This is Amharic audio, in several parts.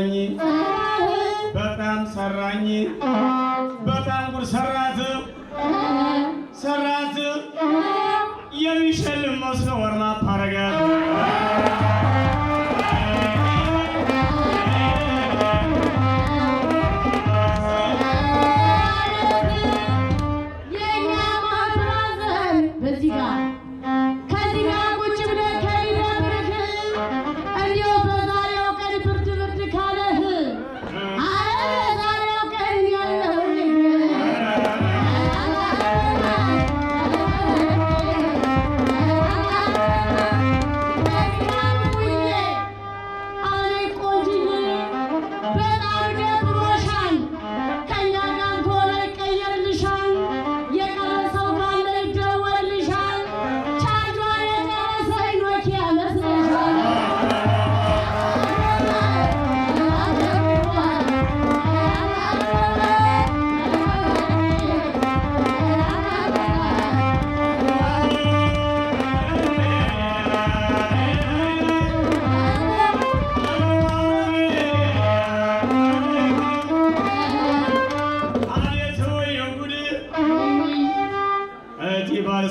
ሰራኝ በጣም ሰራኝ በጣም ጉድ ሰራት የሚሸልም መስሎ ወርማ ፓረጋት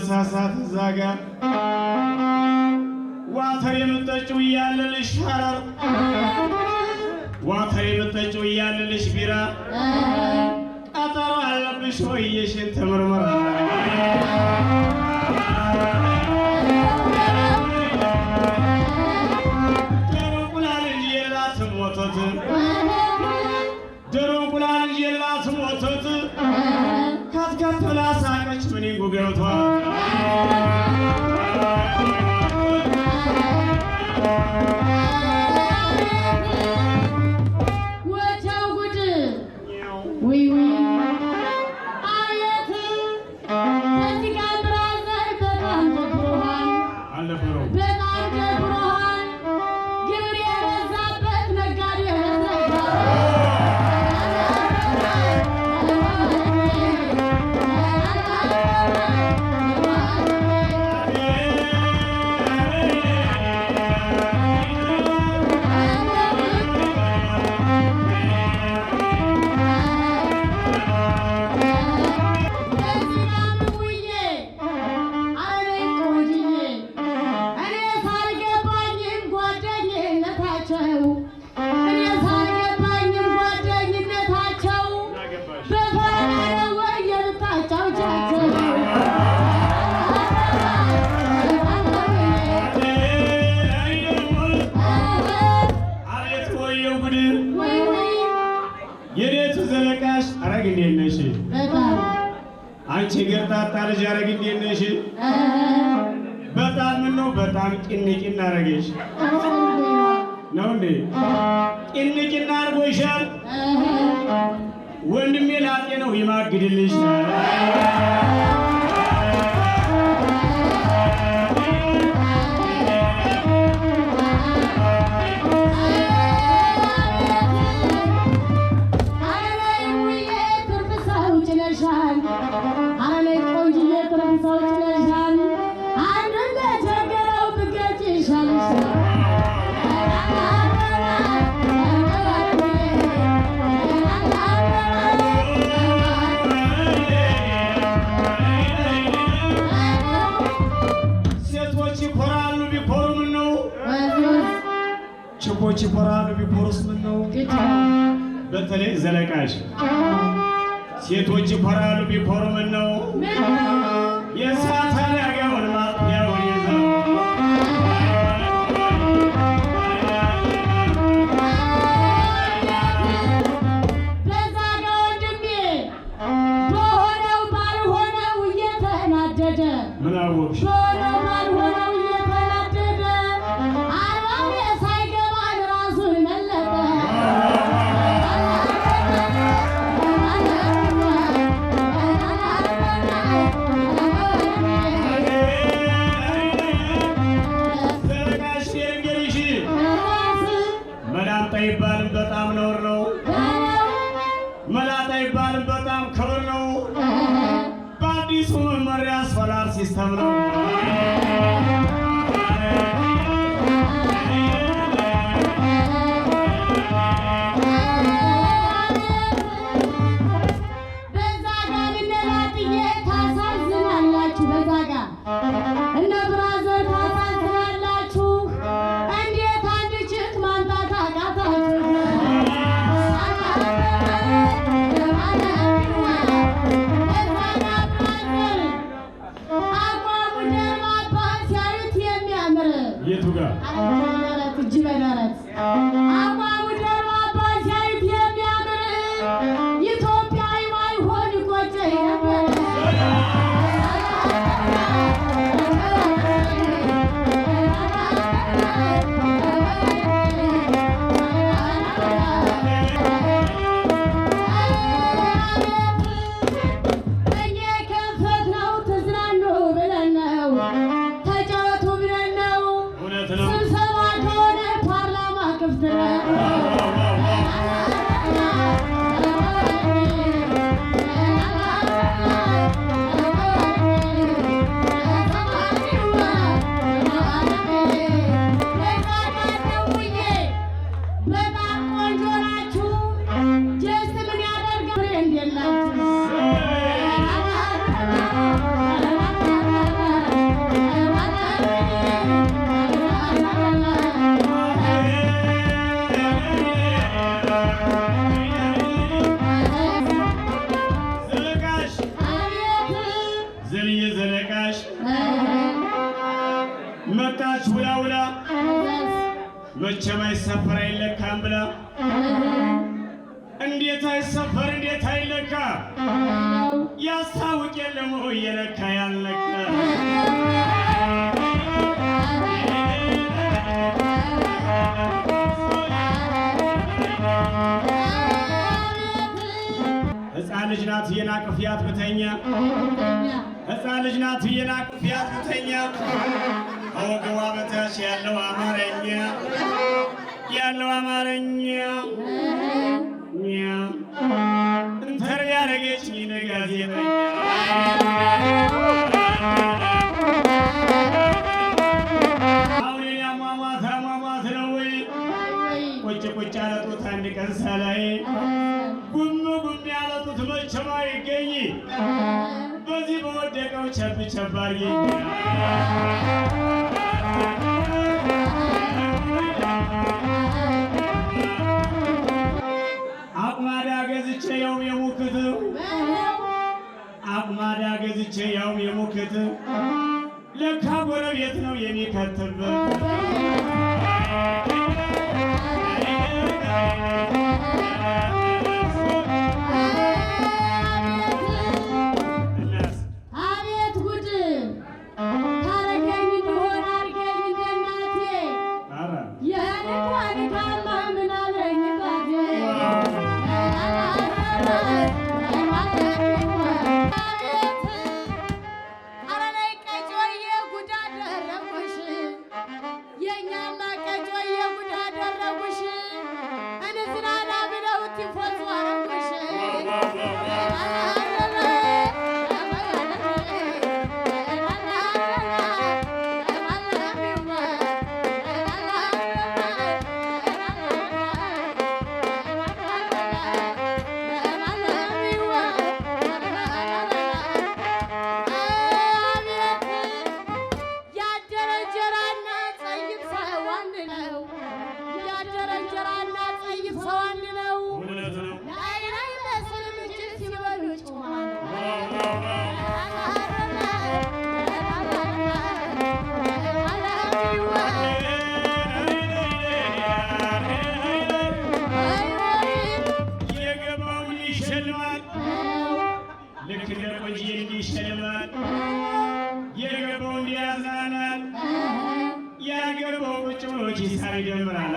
ሳሳት ዛጋ ዋተር የምጠጪው እያለልሽ ሐረር ዋተር የምጠጪው እያለልሽ ቢራ ቀጠሮ አለብሽ ወይ የሽንት ምርመራ ዶሮ እንቁላል የላትም ወተት ዶሮ እንቁላል የላትም ወተት ካትካት ብላ ሳቀች ምን ይጉገብቷል ወቻው ጉድ ወይ አየት በዚህ ጋር ብራዘር በጣም ደብሮሃል አልነበረው በጣም ደብሮሃል ግብር የበዛበት ነጋዴ የኔቱ ዘለቃሽ አረግ እንዴት ነሽ አንቺ ገርጣጣ ልጅ አረግ እንዴት ነሽ በጣም ነው በጣም ቂንቂና አረገሽ ነው እንዴ ቂንቂና አርጎሻል ወንድሜ ላጤ ነው ይማግድልሽ ችቦች ይኮራሉ ቢኮሩስ ምን ነው በተለይ ዘለቃሽ ሴቶች ይኮራሉ ቢኮሩ ምን ነው የሳታ ያጋውን ማጥያውን ይዘው በዛ ጋር ወንድሜ በሆነው ባልሆነው እየተናደደ ምን አወቅሽ በሆነው ባልሆነው እየተናደደ ይባልም በጣም ነውር ነው መላጣ ይባልም በጣም ክብር ነው በአዲሱ መመሪያ ሶላር ሲስተም ነው ዘልዬ ዘለቃሽ መጣች ውላ ውላ መቼም አይሰፈር አይለካም ብላ እንዴት አይሰፈር እንዴት አይለካ ያስታውቅ የለም እየለካ ያለካ ሕፃን ልጅ ናት የናቅፊያት ብተኛ ሕፃን ልጅ ናት የናቅፊያት ብተኛ ከወገቧ በታች ያለው አማርኛ እንተር ያረገችኝ ጋዜጠኛ አሁን አሟሟት ነው ወይ ቁጭ አለጡት አንድ ቀን ሳላይ ጉም ያለጡት መቼም አይገኝ በዚህ በወደቀው ቸብ አድርጌ አቁማዳ ገዝቼ ያውም የሙክት ለካ ጎረቤት ነው የሚከትበት ልክ እንደ ቆንጆ እንዲሸልማል የገባው እንዲያዝናናል ያገባው ቁጭ ብሎ ኪሳራ ይጀምራል።